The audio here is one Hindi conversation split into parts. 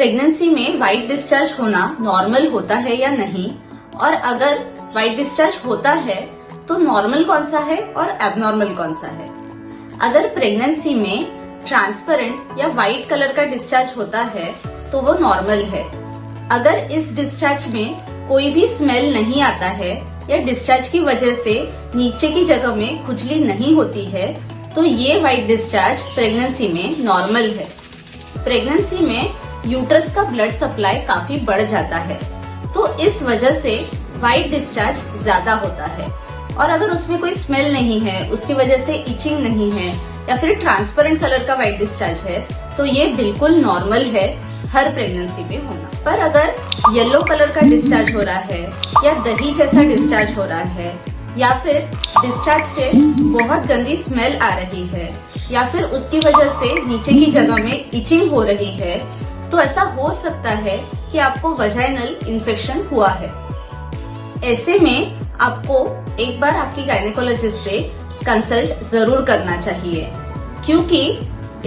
प्रेगनेंसी में व्हाइट डिस्चार्ज होना नॉर्मल होता है या नहीं, और अगर व्हाइट डिस्चार्ज होता है तो नॉर्मल कौन सा है और एबनॉर्मल कौन सा है। अगर प्रेगनेंसी में ट्रांसपेरेंट या व्हाइट कलर का डिस्चार्ज होता है तो वो नॉर्मल है। अगर इस डिस्चार्ज में कोई भी स्मेल नहीं आता है या डिस्चार्ज की वजह से नीचे की जगह में खुजली नहीं होती है तो ये व्हाइट डिस्चार्ज प्रेगनेंसी में नॉर्मल है। प्रेगनेंसी में यूट्रस का ब्लड सप्लाई काफी बढ़ जाता है तो इस वजह से व्हाइट डिस्चार्ज ज्यादा होता है। और अगर उसमें कोई स्मेल नहीं है, उसकी वजह से इचिंग नहीं है या फिर ट्रांसपेरेंट कलर का व्हाइट डिस्चार्ज है तो ये बिल्कुल नॉर्मल है हर प्रेगनेंसी में होना। पर अगर येलो कलर का डिस्चार्ज हो रहा है या दही जैसा डिस्चार्ज हो रहा है या फिर डिस्चार्ज से बहुत गंदी स्मेल आ रही है या फिर उसकी वजह से नीचे की जगह में इचिंग हो रही है तो ऐसा हो सकता है कि आपको वजाइनल इन्फेक्शन हुआ है। ऐसे में आपको एक बार आपकी गायनेकोलॉजिस्ट से कंसल्ट जरूर करना चाहिए, क्योंकि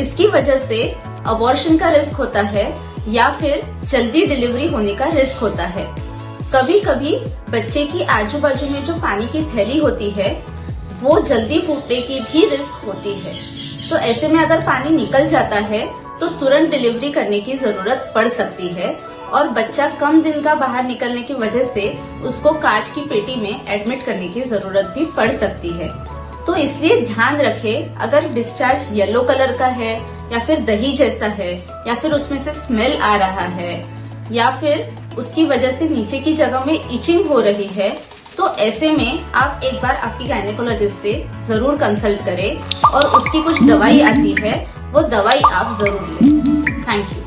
इसकी वजह से अबॉर्शन का रिस्क होता है या फिर जल्दी डिलीवरी होने का रिस्क होता है। कभी कभी बच्चे की आजू बाजू में जो पानी की थैली होती है वो जल्दी फूटने की भी रिस्क होती है। तो ऐसे में अगर पानी निकल जाता है तो तुरंत डिलीवरी करने की जरूरत पड़ सकती है और बच्चा कम दिन का बाहर निकलने की वजह से उसको कांच की पेटी में एडमिट करने की जरूरत भी पड़ सकती है। तो इसलिए ध्यान रखें, अगर डिस्चार्ज येलो कलर का है या फिर दही जैसा है या फिर उसमें से स्मेल आ रहा है या फिर उसकी वजह से नीचे की जगह में इचिंग हो रही है तो ऐसे में आप एक बार आपकी गायनेकोलॉजिस्ट से जरूर कंसल्ट करें और उसकी कुछ दवाई आती है वो दवाई आप जरूर लें। Thank you.